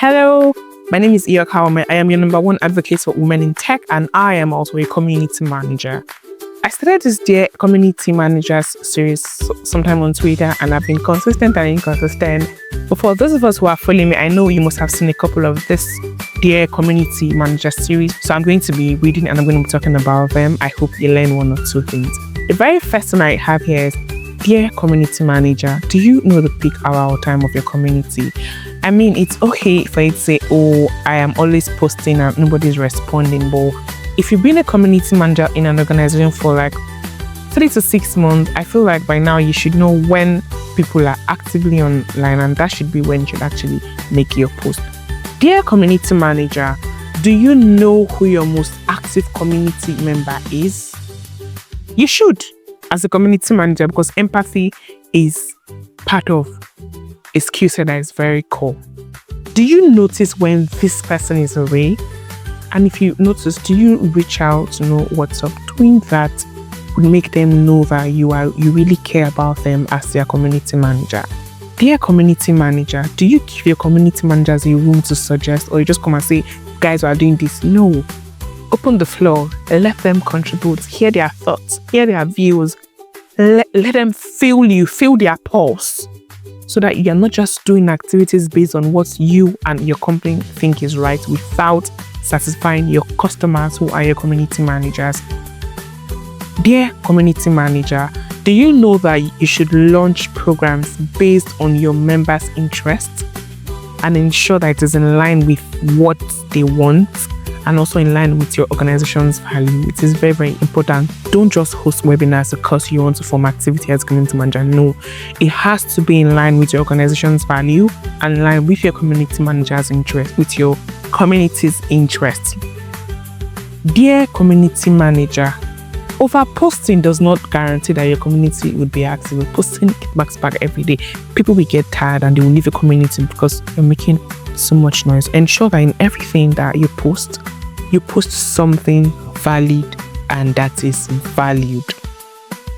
Hello, my name is Iya Kaume. I am your number one advocate for women in tech, and I am also a community manager. I started this Dear Community Managers series sometime on Twitter, and I've been consistent and inconsistent. But for those of us who are following me, I know you must have seen a couple of this Dear Community Manager series. So I'm going to be reading and I'm going to be talking about them. I hope you learn one or two things. The very first one I have here is, Dear Community Manager, do you know the peak hour or time of your community? I mean, it's okay for you to say, oh, I am always posting and nobody's responding. But if you've been a community manager in an organization for like 3 to 6 months, I feel like by now you should know when people are actively online, and that should be when you should actually make your post. Dear Community Manager, do you know who your most active community member is? You should, as a community manager, because empathy is part of a skill set that is very core. Do you notice when this person is away? And if you notice, do you reach out to know what's up? Doing that would make them know that you really care about them as their community manager. Dear community manager, do you give your community managers a room to suggest, or you just come and say, guys, we are doing this? No. Open the floor, let them contribute, hear their thoughts, hear their views, let them feel you, feel their pulse, so that you're not just doing activities based on what you and your company think is right without satisfying your customers who are your community managers. Dear community manager, do you know that you should launch programs based on your members' interests and ensure that it is in line with what they want and also in line with your organization's value? It is very, very important. Don't just host webinars because you want to form activity as community manager. No, it has to be in line with your organization's value and in line with your community manager's interest, with your community's interests. Dear community manager, overposting does not guarantee that your community would be active. Posting back every day, people will get tired and they will leave your community because you're making so much noise. Ensure that in everything that you post something valid and that is valued.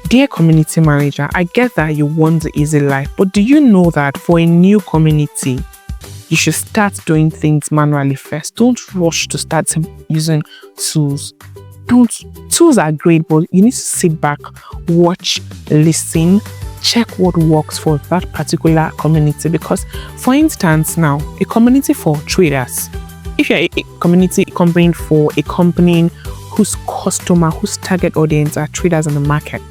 Dear community manager, I get that you want the easy life, but do you know that for a new community, you should start doing things manually first? Don't rush to start using tools. Tools are great, but you need to sit back, watch, listen, check what works for that particular community. Because, for instance, now a community for traders, if you're a community company for a company whose whose target audience are traders in the market,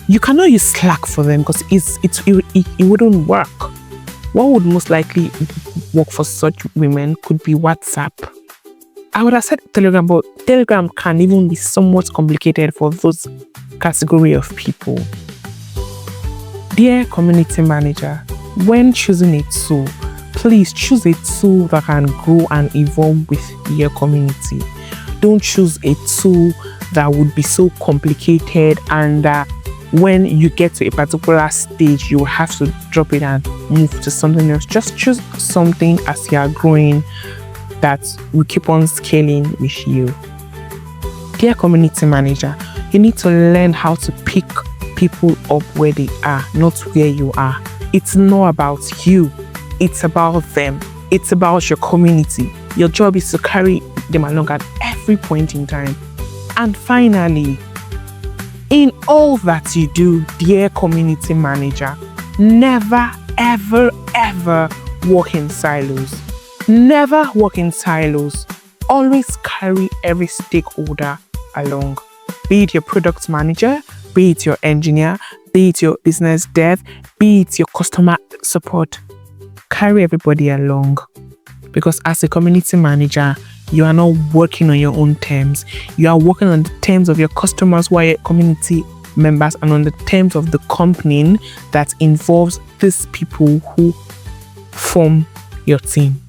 you cannot use Slack for them because it wouldn't work. What would most likely work for such women could be WhatsApp. I would have said Telegram, but Telegram can even be somewhat complicated for those category of people. Dear community manager, when choosing a tool, please choose a tool that can grow and evolve with your community. Don't choose a tool that would be so complicated and when you get to a particular stage, you will have to drop it and move to something else. Just choose something as you are growing that will keep on scaling with you. Dear community manager, you need to learn how to pick people up where they are, not where you are. It's not about you, it's about them. It's about your community. Your job is to carry them along at every point in time. And finally, in all that you do, dear community manager, never, ever, ever work in silos. Never work in silos. Always carry every stakeholder along. Be it your product manager, be it your engineer, be it your business dev, be it your customer support. Carry everybody along. Because as a community manager, you are not working on your own terms. You are working on the terms of your customers who are your community members and on the terms of the company that involves these people who form your team.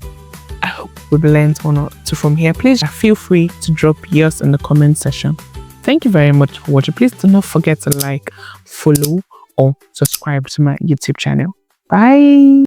I hope we've learned one or two from here. Please feel free to drop yours in the comment section. Thank you very much for watching. Please do not forget to like, follow, or subscribe to my YouTube channel. Bye.